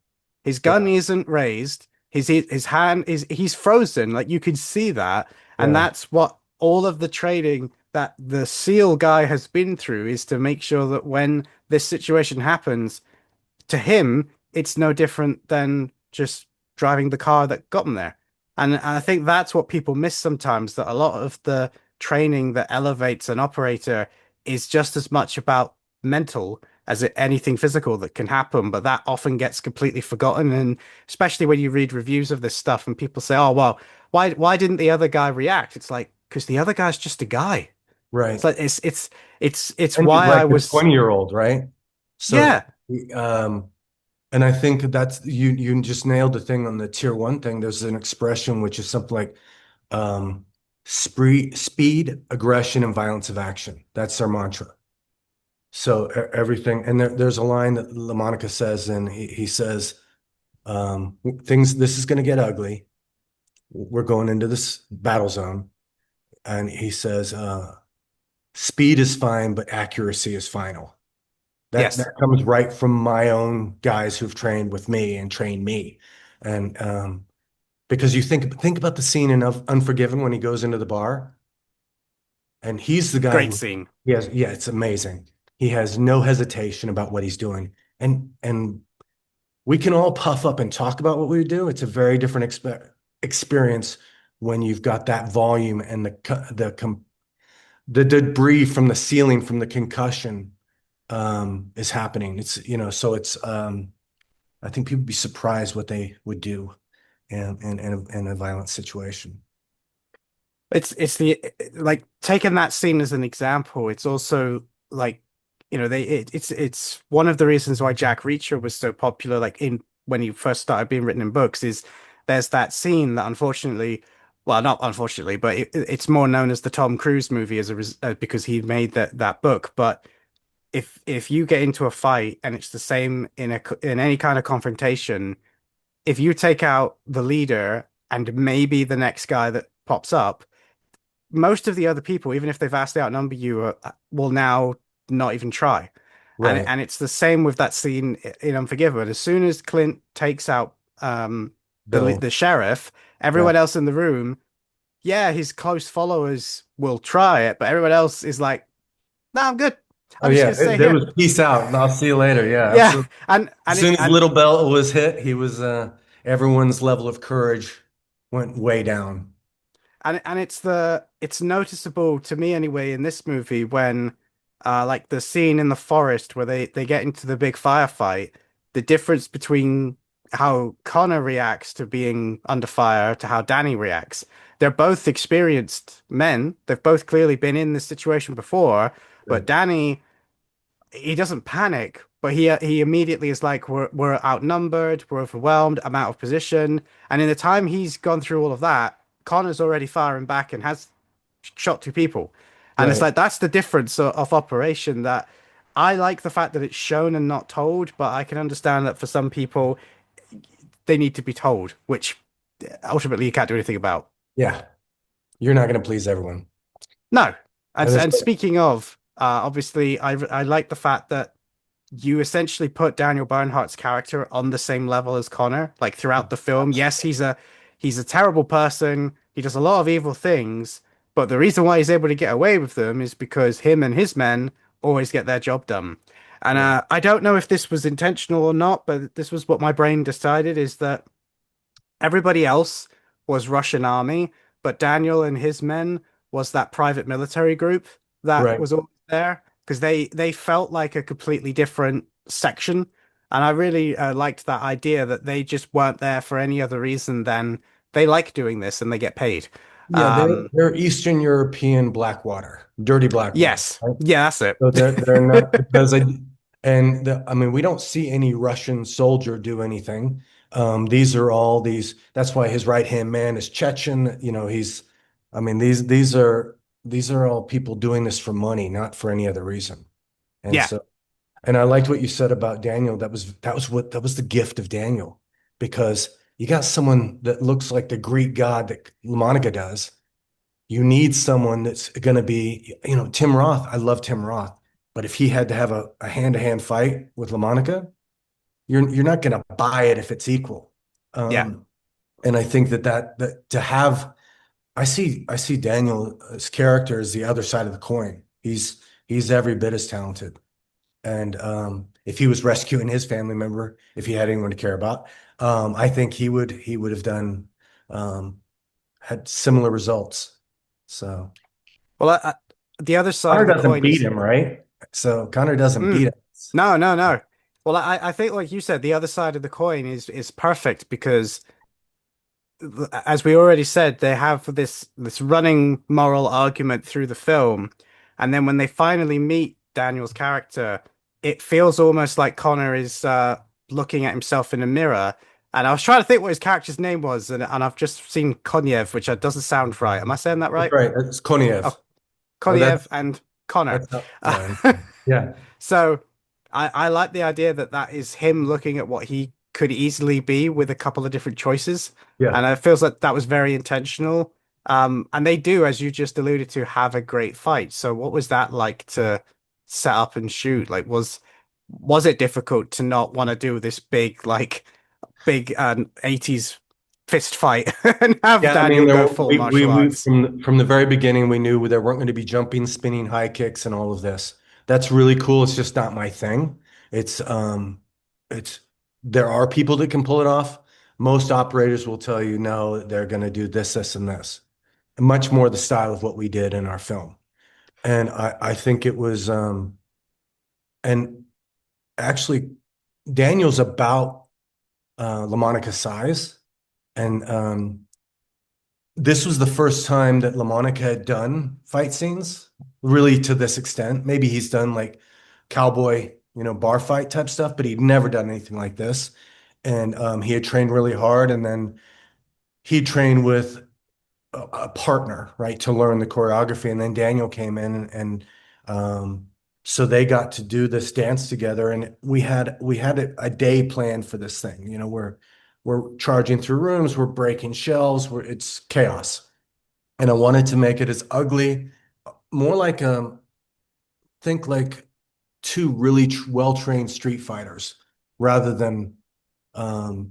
B: His gun
C: Yeah.
B: isn't raised. His hand is he's frozen. Like you can see that, and
C: Yeah.
B: that's what all of the training that the SEAL guy has been through is to make sure that when this situation happens to him, it's no different than just driving the car that got him there. And I think that's what people miss sometimes, that a lot of the training that elevates an operator is just as much about mental as anything physical that can happen, but that often gets completely forgotten. And especially when you read reviews of this stuff and people say, "Oh, well, why didn't the other guy react?" It's like because the other guy's just a guy. It's
C: Right.
B: like it's
C: And he's
B: why I
C: like a
B: was
C: 20-year-old, right? So,
B: yeah,
C: um, and I think that's you just nailed the thing on the tier one thing. There's an expression which is something like um speed, aggression, and violence of action. That's our mantra. So everything, and there's a line that LaMonica says, and he says, things, this is going to get ugly. We're going into this battle zone. And he says, speed is fine, but accuracy is final. That
B: yes,
C: that comes right from my own guys who've trained with me and trained me. And because you think about the scene in Unforgiven when he goes into the bar and he's the guy
B: great
C: who
B: scene.
C: he has, yeah, it's amazing. He has no hesitation about what he's doing. And we can all puff up and talk about what we do. It's a very different experience when you've got that volume and the debris from the ceiling from the concussion is happening. It's, so it's I think people would be surprised what they would do in a violent situation.
B: It's the like taking that scene as an example. It's also like it's one of the reasons why Jack Reacher was so popular. Like in when he first started being written in books, is there's that scene that unfortunately, well, not unfortunately, but it's more known as the Tom Cruise movie because he made that book. But if you get into a fight and it's the same in any kind of confrontation, if you take out the leader and maybe the next guy that pops up, most of the other people, even if they vastly outnumber you, will now not even try. And
C: Right.
B: and it's the same with that scene in Unforgiven. As soon as Clint takes out
C: Bill.
B: the sheriff,
C: Yeah.
B: everyone else in the room, yeah, his close followers will try it, but everyone else is like, "No, I'm good.
C: Oh
B: I'm just
C: yeah.
B: gonna stay
C: There
B: here."
C: was peace out and I'll see you later. Yeah,
B: Yeah,
C: absolutely.
B: and
C: As
B: it
C: soon as
B: and
C: Little Bell was hit, he was everyone's level of courage went way down.
B: and it's noticeable to me anyway in this movie when like the scene in the forest where they get into the big firefight, the difference between how Connor reacts to being under fire to how Danny reacts. They're both experienced men. They've both clearly been in this situation before,
C: Yeah.
B: but Danny, he doesn't panic, but he immediately is like, we're outnumbered, we're overwhelmed, I'm out of position. And in the time he's gone through all of that, Connor's already firing back and has shot two people. And it's
C: Right.
B: like that's the difference of operation that I like the fact that it's shown and not told, but I can understand that for some people they need to be told, which ultimately you can't do anything about.
C: Yeah. You're not going to please everyone.
B: No. And,
C: And it's
B: and speaking of, obviously, I like the fact that you essentially put Daniel Bernhardt's character on the same level as Connor, like throughout the film. Yes, he's a terrible person. He does a lot of evil things, but the reason why he's able to get away with them is because him and his men always get their job done. And
C: Yeah.
B: I don't know if this was intentional or not, but this was what my brain decided is that everybody else was Russian army, but Daniel and his men was that private military group that
C: Right.
B: was always there because they felt like a completely different section. And I really liked that idea that they just weren't there for any other reason than they like doing this and they get paid.
C: Yeah,
B: Um,
C: they're Eastern European Blackwater, dirty Blackwater,
B: yes,
C: right?
B: yeah, that's it.
C: So they're not because I mean we don't see any Russian soldier do anything. These are all these. That's why his right hand man is Chechen. You know, I mean these are all people doing this for money, not for any other reason. And
B: Yeah,
C: so, and I liked what you said about Daniel. That was the gift of Daniel, because you got someone that looks like the Greek god that LaMonica does. You need someone that's going to be, Tim Roth. I love Tim Roth, but if he had to have a hand-to-hand fight with LaMonica, you're not going to buy it if it's equal.
B: yeah.
C: And I think that to have, I see Daniel's character as the other side of the coin. He's every bit as talented. And if he was rescuing his family member, if he had anyone to care about, I think he would have done had similar results. So
B: Well, the other side
C: Connor
B: of the
C: doesn't
B: coin
C: beat
B: is
C: him, right? So Connor doesn't beat
B: mm,
C: us.
B: no, no, no. Well, I think like you said, the other side of the coin is perfect because as we already said, they have this running moral argument through the film, and then when they finally meet Daniel's character, it feels almost like Connor is looking at himself in a mirror. And I was trying to think what his character's name was, and I've just seen Konyev, which doesn't sound right. Am I saying that
C: That's
B: right?
C: right. That's Koniev.
B: Oh,
C: Oh,
B: Konyev and Connor.
C: that's not, yeah, yeah,
B: So I like the idea that that is him looking at what he could easily be with a couple of different choices.
C: yeah.
B: And it feels like that was very intentional. And they do, as you just alluded to, have a great fight. So what was that like to set up and shoot? Like was it difficult to not want to do this big 80s fist fight and have
C: Yeah, I
B: Daniel
C: mean,
B: go full martial
C: we
B: arts?
C: from the very beginning, we knew there weren't going to be jumping, spinning, high kicks, and all of this. That's really cool. It's just not my thing. It's it's there are people that can pull it off. Most operators will tell you no, they're going to do this, this, and this. Much more the style of what we did in our film. And I think it was and actually Daniel's about LaMonica's size. And this was the first time that LaMonica had done fight scenes really to this extent. Maybe he's done like cowboy, bar fight type stuff, but he'd never done anything like this. And he had trained really hard, and then he trained with a partner, right, to learn the choreography. And then Daniel came in, and so they got to do this dance together. And we had a day planned for this thing. We're charging through rooms, we're breaking shelves, it's chaos. And I wanted to make it as ugly, more like think like two really well-trained street fighters rather than a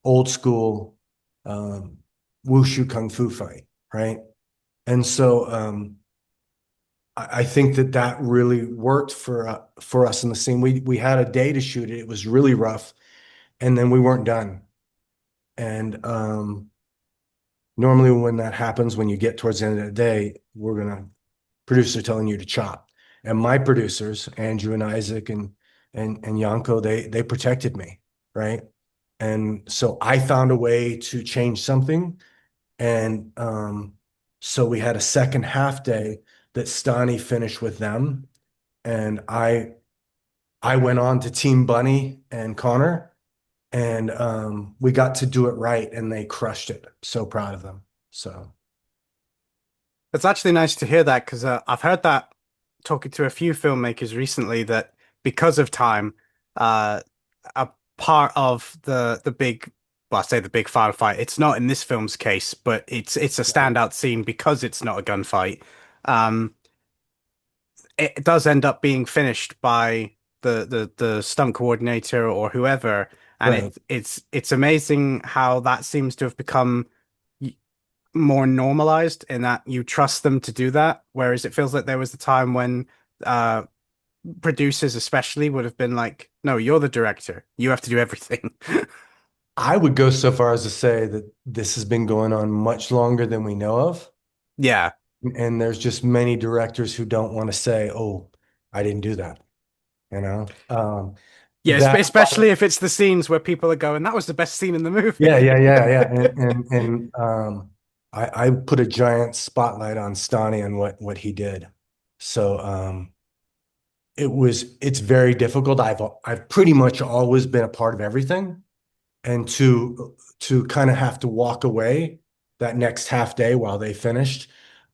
C: old school wushu kung fu fight, right? And so I think that really worked for us in the scene. We had a day to shoot it. It was really rough, and then we weren't done. And normally when that happens, when you get towards the end of the day, producer telling you to chop. And my producers, Andrew and Isaac and Yanko, they protected me, right? And so I found a way to change something. And so we had a second half day that Stani finished with them. And I I went on to Team Bunny and Connor, and we got to do it right, and they crushed it. So proud of them. So
B: It's actually nice to hear that because I've heard that talking to a few filmmakers recently that because of time, a part of the big, well, I say the big final fight. It's not in this film's case, but it's a standout scene because it's not a gunfight. Um, it does end up being finished by the stunt coordinator or whoever, and
C: right.
B: it's amazing how that seems to have become more normalized in that you trust them to do that, whereas it feels like there was a time when uh producers especially would have been like, no, you're the director, you have to do everything.
C: I would go so far as to say that this has been going on much longer than we know of.
B: Yeah.
C: And there's just many directors who don't want to say, "Oh, I didn't do that," you know.
B: Yeah,
C: That
B: especially if it's the scenes where people are going, that was the best scene in the
C: Yeah,
B: movie.
C: yeah, yeah, yeah. And I put a giant spotlight on Stoney and what he did. So it's very difficult. I've pretty much always been a part of everything, and to kind of have to walk away that next half day while they finished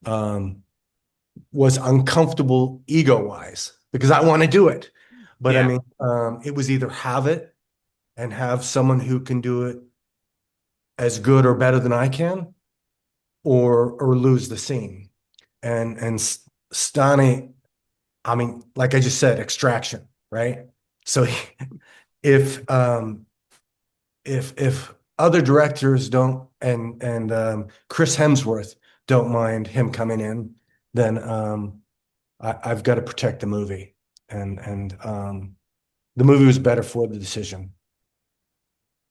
C: um was uncomfortable ego-wise because I want to do it. But I
B: Yeah.
C: mean, it was either have it and have someone who can do it as good or better than I can, or lose the scene. And Stani, I mean, like I just said, extraction, right? So if if other directors don't and Chris Hemsworth don't mind him coming in, then I've got to protect the movie. And the movie was better for the decision.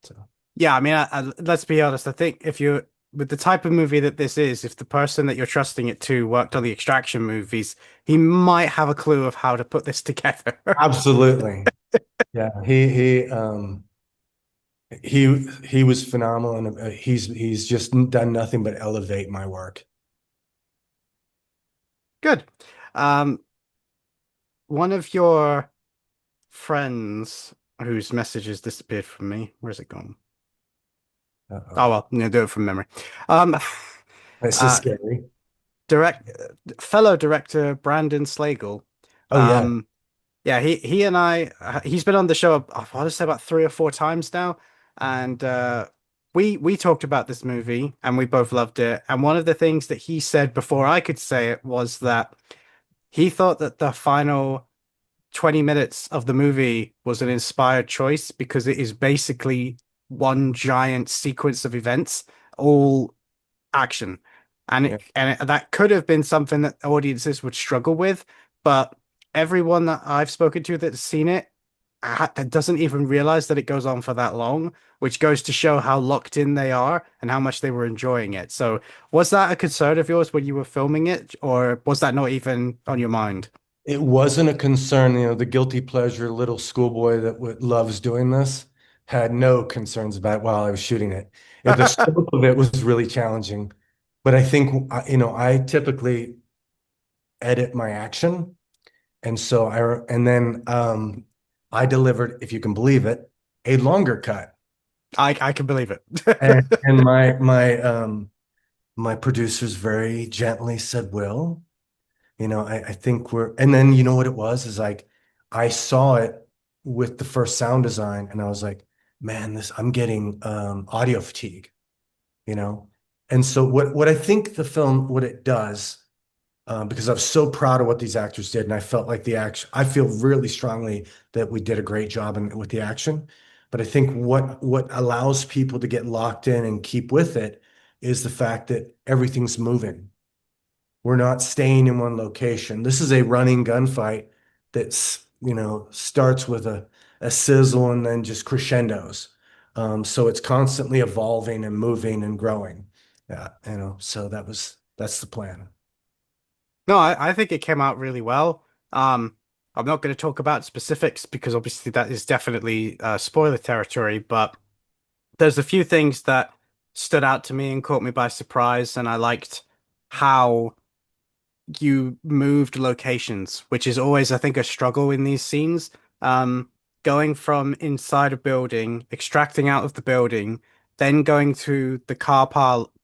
C: So
B: Yeah, I mean, let's be honest. I think if you with the type of movie that this is, if the person that you're trusting it to worked on the Extraction movies, he might have a clue of how to put this together.
C: absolutely. Yeah, he was phenomenal, and he's just done nothing but elevate my work.
B: Good. Um, one of your friends whose message has disappeared from me. Where's it gone?
C: Uh-oh.
B: Oh well, I'm gonna do it from memory. Um,
C: This is
B: uh,
C: scary.
B: direct fellow director Brandon Slagle.
C: Oh yeah.
B: Um, yeah, he and I he's been on the show. I want to say about 3 or 4 times now, and we talked about this movie and we both loved it. And one of the things that he said before I could say it was that he thought that the final 20 minutes of the movie was an inspired choice because it is basically one giant sequence of events, all action.
C: Yeah.
B: That could have been something that audiences would struggle with, but everyone that I've spoken to that's seen it that doesn't even realize that it goes on for that long, which goes to show how locked in they are and how much they were enjoying it. So, was that a concern of yours when you were filming it, or was that not even on your mind?
C: It wasn't a concern, the guilty pleasure little schoolboy that loves doing this had no concerns about it while I was shooting it. The scope of it was really challenging, but I think, I typically edit my action. And so and then I delivered, if you can believe it, a longer cut.
B: I can believe it.
C: And my producers very gently said, "Will, I think and then you know what it was is like I saw it with the first sound design and I was like, man, I'm getting audio fatigue, you know? And so what I think the film, what it does, because I was so proud of what these actors did, and I felt like I feel really strongly that we did a great job with the action. But I think what allows people to get locked in and keep with it is the fact that everything's moving. We're not staying in one location. This is a running gunfight that's, starts with a sizzle and then just crescendos. So it's constantly evolving and moving and growing. Yeah, so that's the plan.
B: No, I think it came out really well. I'm not going to talk about specifics because obviously that is definitely spoiler territory, but there's a few things that stood out to me and caught me by surprise, and I liked how you moved locations, which is always, I think, a struggle in these scenes. Um, going from inside a building, extracting out of the building, then going to the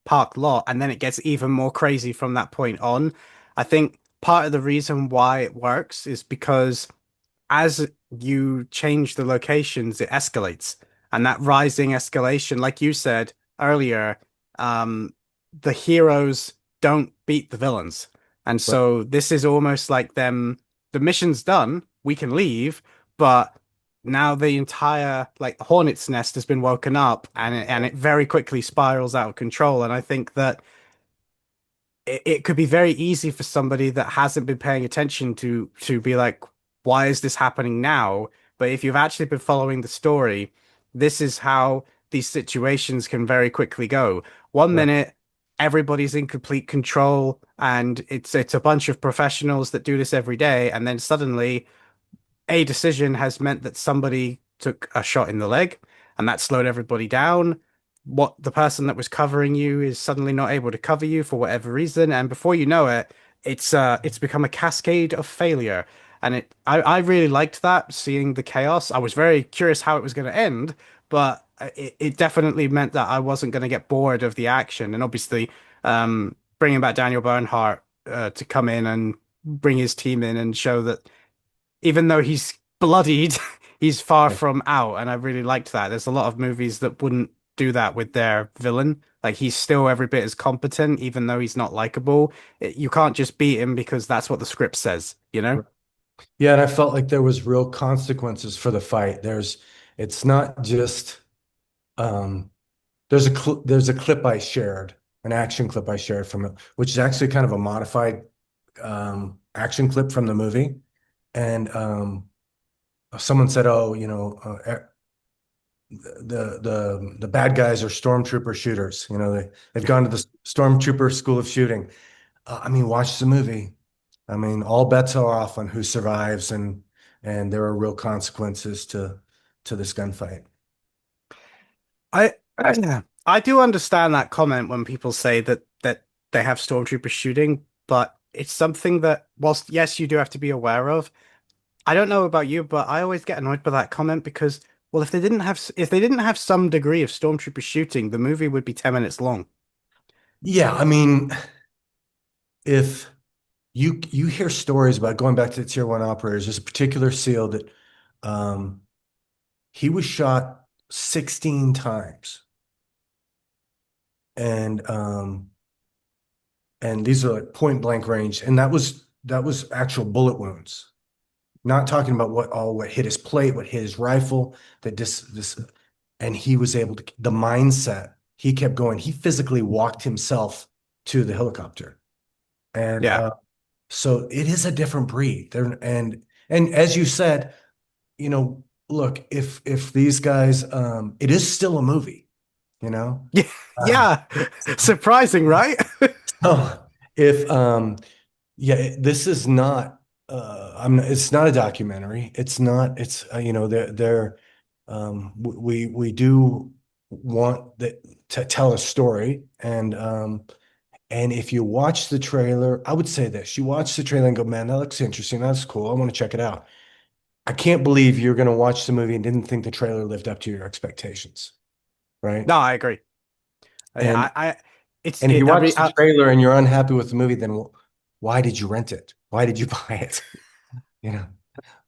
B: park lot, and then it gets even more crazy from that point on. I think part of the reason why it works is because as you change the locations, it escalates. And that rising escalation, like you said earlier, um, the heroes don't beat the villains. And
C: Right.
B: so this is almost like them, the mission's done, we can leave, but now the entire like hornet's nest has been woken up and it very quickly spirals out of control. And I think that it could be very easy for somebody that hasn't been paying attention to be like, why is this happening now? But if you've actually been following the story, this is how these situations can very quickly go. One
C: Right.
B: minute, everybody's in complete control, and it's a bunch of professionals that do this every day, and then suddenly a decision has meant that somebody took a shot in the leg and that slowed everybody down. What the person that was covering you is suddenly not able to cover you for whatever reason, and before you know it, it's become a cascade of failure. And I really liked that, seeing the chaos. I was very curious how it was going to end, but it definitely meant that I wasn't going to get bored of the action. And obviously, bringing back Daniel Bernhardt to come in and bring his team in and show that even though he's bloodied, he's far
C: Right.
B: from out, and I really liked that. There's a lot of movies that wouldn't do that with their villain. Like he's still every bit as competent, even though he's not likable. You can't just beat him because that's what the script says, you know?
C: Right. Yeah, and I felt like there was real consequences for the fight. It's not just um, there's a clip I shared, an action clip I shared from it, which is actually kind of a modified action clip from the movie. And someone said, "Oh, the bad guys are stormtrooper shooters. They've gone to the stormtrooper school of shooting." I mean, watch the movie. I mean, all bets are off on who survives, and there are real consequences to this gunfight.
B: I I do understand that comment when people say that they have stormtroopers shooting, but it's something that, whilst yes, you do have to be aware of. I don't know about you, but I always get annoyed by that comment because, well, if they didn't have some degree of stormtrooper shooting, the movie would be 10 minutes long.
C: Yeah, I mean, if you hear stories about going back to the tier one operators, there's a particular SEAL that um, he was shot 16 times, and these are like point blank range, and that was actual bullet wounds. Not talking about what hit his plate, what hit his rifle, that this, and he was able to, the mindset, he kept going. He physically walked himself to the helicopter. And
B: Yeah.
C: so it is a different breed. And as you said, look, if these guys, it is still a movie, you know.
B: Yeah.
C: Uh,
B: Yeah. Surprising, right?
C: so if yeah, this is not it's not a documentary. It's not, it's they're we do want to tell a story, and if you watch the trailer, I would say this: you watch the trailer and go, "Man, that looks interesting. That's cool. I want to check it out." I can't believe you're going to watch the movie and didn't think the trailer lived up to your expectations, right?
B: No, I agree.
C: And
B: I it's
C: and if you
B: it.
C: watch the trailer and you're unhappy with the movie, then why did you rent it? Why did you buy it? You know.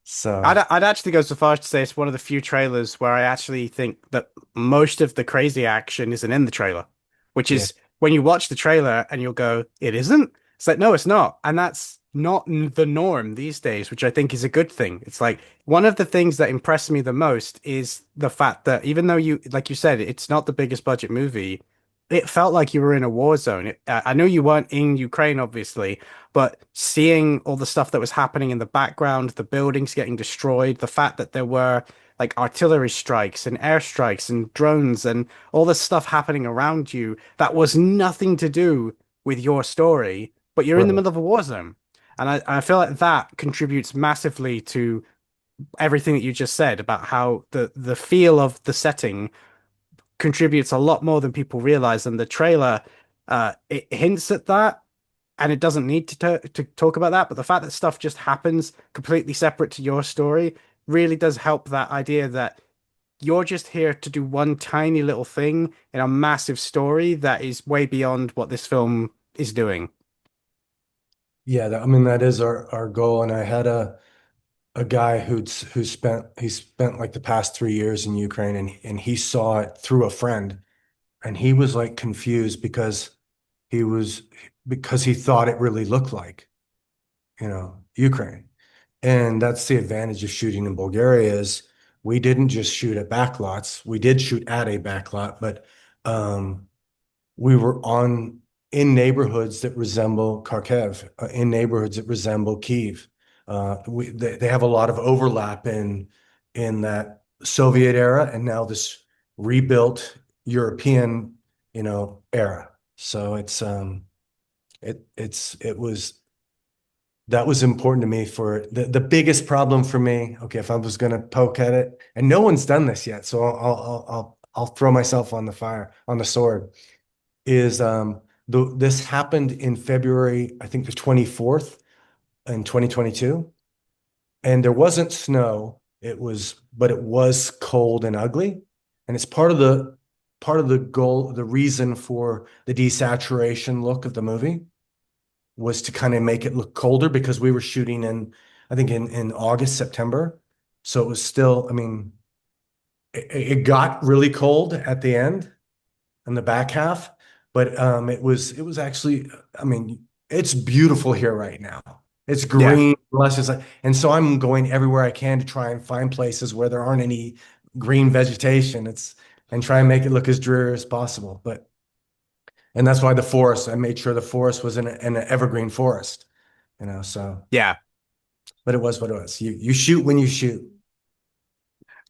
C: So
B: I'd actually go so far as to say it's one of the few trailers where I actually think that most of the crazy action isn't in the trailer, which
C: yeah,
B: is when you watch the trailer and you'll go, it isn't? It's like, no, it's not. And that's not the norm these days, which I think is a good thing. It's like one of the things that impressed me the most is the fact that even though like you said, it's not the biggest budget movie, it felt like you were in a war zone. I know you weren't in Ukraine, obviously, but seeing all the stuff that was happening in the background, the buildings getting destroyed, the fact that there were like artillery strikes and airstrikes and drones and all this stuff happening around you that was nothing to do with your story, but you're in the
C: right,
B: middle of a war zone. And I feel like that contributes massively to everything that you just said about how the feel of the setting contributes a lot more than people realize. And the trailer, it hints at that, and it doesn't need to talk about that. But the fact that stuff just happens completely separate to your story really does help that idea that you're just here to do one tiny little thing in a massive story that is way beyond what this film is doing.
C: Yeah, I mean that is our goal. And I had a guy he spent like the past 3 years in Ukraine, and he saw it through a friend, and he was like confused he was because he thought it really looked like, Ukraine. And that's the advantage of shooting in Bulgaria is we didn't just shoot at backlots. We did shoot at a backlot, but um, we were in neighborhoods that resemble Kharkiv, in neighborhoods that resemble Kyiv. They have a lot of overlap in that Soviet era and now this rebuilt European, era. So it was that was important to me for the biggest problem for me. Okay, if I was going to poke at it, and no one's done this yet, so I'll throw myself on the sword. Is this happened in February, I think the 24th in 2022, and there wasn't snow. But it was cold and ugly, and it's part of the goal, the reason for the desaturation look of the movie was to kind of make it look colder because we were shooting I think in August, September. So it was still, I mean, it got really cold at the end in the back half, but it was actually, I mean, it's beautiful here right now. It's green, and so I'm going everywhere I can to try and find places where there aren't any green vegetation. And try and make it look as dreary as possible. And that's why I made sure the forest was in an evergreen forest, so.
B: Yeah.
C: But it was what it was. You shoot when you shoot.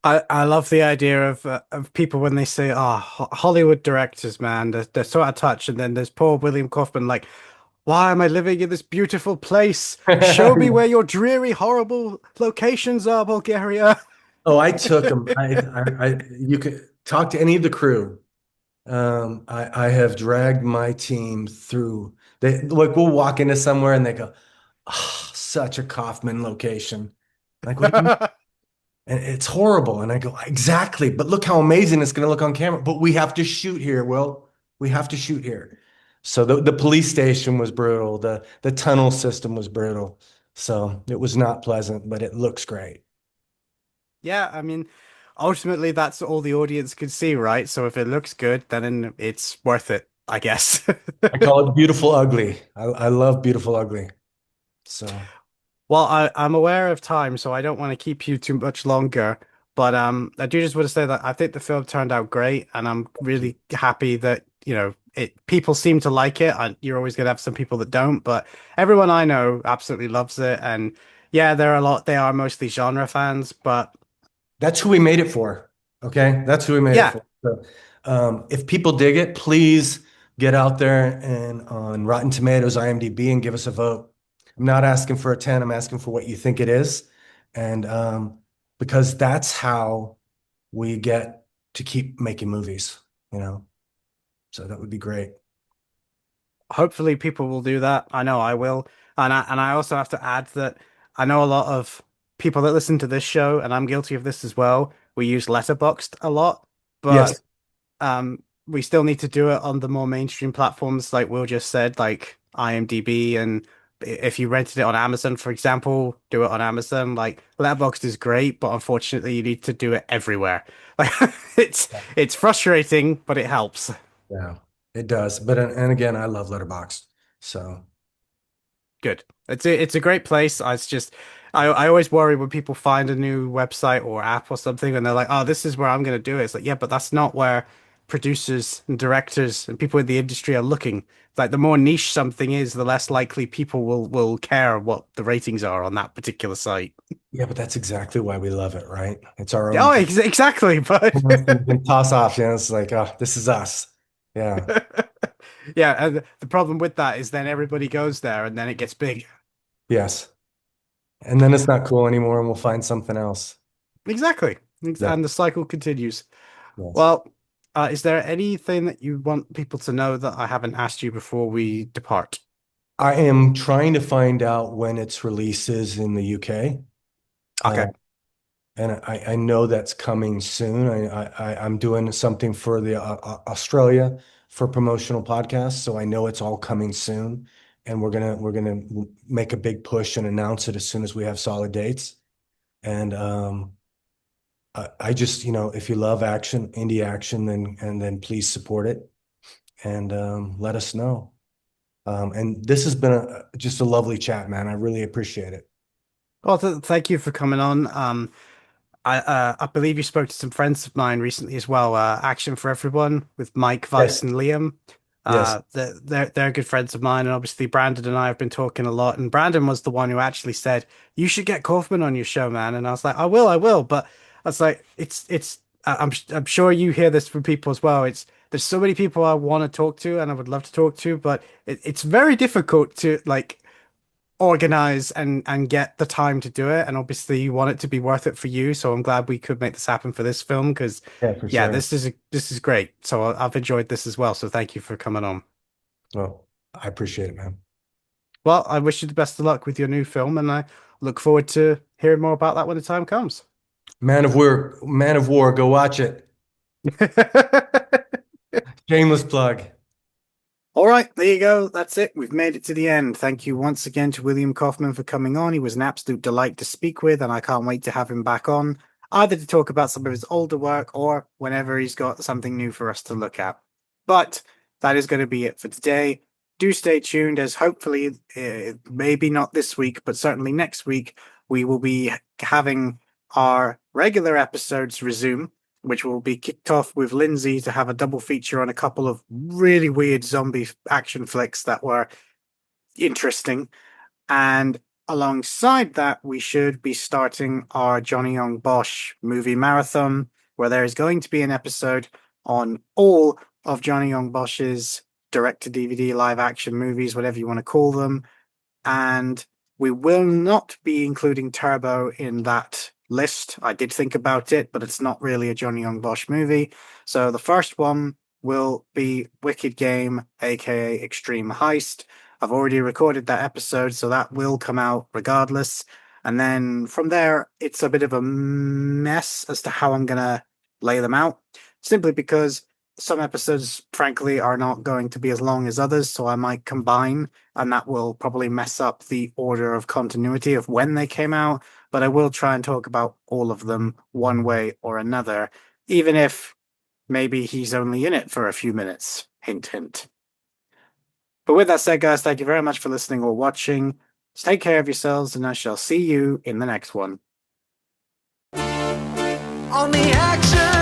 B: I love the idea of people when they say, "Oh, Hollywood directors, man, they're so out of touch." And then there's poor William Kaufman, like, "Why am I living in this beautiful place? Show me where your dreary, horrible locations are, Bulgaria."
C: Oh, I took them. You could talk to any of the crew. I have dragged my team through. We'll walk into somewhere and they go, "Oh, such a Kaufman location." Like, what do you mean? And it's horrible. And I go, "Exactly. But look how amazing it's going to look on camera. But we have to shoot here, Will. We have to shoot here." So the police station was brutal. The tunnel system was brutal. So it was not pleasant, but it looks great.
B: Yeah, I mean, ultimately that's all the audience could see, right? So if it looks good, then it's worth it, I guess.
C: I call it beautiful ugly. I love beautiful ugly. So.
B: Well, I'm aware of time, so I don't want to keep you too much longer. But I do just want to say that I think the film turned out great, and I'm really happy that, people seem to like it. And you're always gonna have some people that don't, but everyone I know absolutely loves it. And yeah, they are mostly genre fans, but
C: That's who we made it for. Okay. That's who we made it
B: yeah,
C: for. So, if people dig it, please get out there and on Rotten Tomatoes, IMDb, and give us a vote. I'm not asking for a 10. I'm asking for what you think it is. And because that's how we get to keep making movies, So that would be great.
B: hopefully people will do that. I know I will. And I also have to add that I know a lot of people that listen to this show, and I'm guilty of this as well. We use Letterboxd a lot, but
C: Yes.
B: we still need to do it on the more mainstream platforms, like Will just said, like IMDb. And if you rented it on Amazon, for example, do it on Amazon. Like Letterboxd is great, but unfortunately, you need to do it everywhere. Like it's frustrating, but it helps.
C: Yeah, it does. But and again, I love Letterboxd. So
B: Good. It's a great place. It's just I always worry when people find a new website or app or something and they're like, "Oh, this is where I'm going to do it." It's like, yeah, but that's not where producers and directors and people in the industry are looking. Like the more niche something is, the less likely people will care what the ratings are on that particular site.
C: yeah, but that's exactly why we love it, right? It's our own
B: Oh,
C: thing.
B: exactly. But
C: We can toss off, it's like, oh, this is us. Yeah.
B: yeah, and the problem with that is then everybody goes there and then it gets big.
C: Yes. And then it's not cool anymore and we'll find something else.
B: Exactly.
C: Yeah.
B: And the cycle continues.
C: Yes.
B: Well, is there anything that you want people to know that I haven't asked you before we depart?
C: I am trying to find out when its release is in the UK. Uh,
B: Okay.
C: and I know that's coming soon. I'm doing something for the Australia for promotional podcasts, so I know it's all coming soon, and we're gonna make a big push and announce it as soon as we have solid dates. And I just, if you love action, indie action, then please support it and let us know. And this has been just a lovely chat, man. I really appreciate it.
B: Well, thank you for coming on. I believe you spoke to some friends of mine recently as well. Action for Everyone with Mike, Vice,
C: Yes.
B: and Liam.
C: Yes.
B: They're good friends of mine, and obviously Brandon and I have been talking a lot. And Brandon was the one who actually said, "You should get Kaufman on your show, man." And I was like, "I will." But I was like, I'm sure you hear this from people as well. There's so many people I want to talk to, and I would love to talk to, but it's very difficult to like organize and get the time to do it. And obviously you want it to be worth it for you, so I'm glad we could make this happen for this film, because
C: Yeah, for
B: yeah,
C: sure.
B: this is great. So I've enjoyed this as well, so thank you for coming on.
C: Well, I appreciate it, man.
B: Well, I wish you the best of luck with your new film, and I look forward to hearing more about that when the time comes.
C: Man of War, go watch it. Shameless plug.
B: All right, there you go. That's it. We've made it to the end. Thank you once again to William Kaufman for coming on. He was an absolute delight to speak with, and I can't wait to have him back on, either to talk about some of his older work or whenever he's got something new for us to look at. But that is going to be it for today. Do stay tuned, as hopefully, maybe not this week, but certainly next week, we will be having our regular episodes resume, which will be kicked off with Lindsay to have a double feature on a couple of really weird zombie action flicks that were interesting. And alongside that, we should be starting our Johnny Young Bosch movie marathon, where there is going to be an episode on all of Johnny Young Bosch's direct-to-DVD live action movies, whatever you want to call them. And we will not be including Turbo in that list. I did think about it, but it's not really a Johnny Young Bosch movie. So the first one will be Wicked Game, aka Extreme Heist. I've already recorded that episode, so that will come out regardless. And then from there, it's a bit of a mess as to how I'm going to lay them out, simply because some episodes, frankly, are not going to be as long as others, so I might combine, and that will probably mess up the order of continuity of when they came out, but I will try and talk about all of them one way or another, even if maybe he's only in it for a few minutes. Hint, hint. But with that said, guys, thank you very much for listening or watching. Take care of yourselves, and I shall see you in the next one.
A: On the Action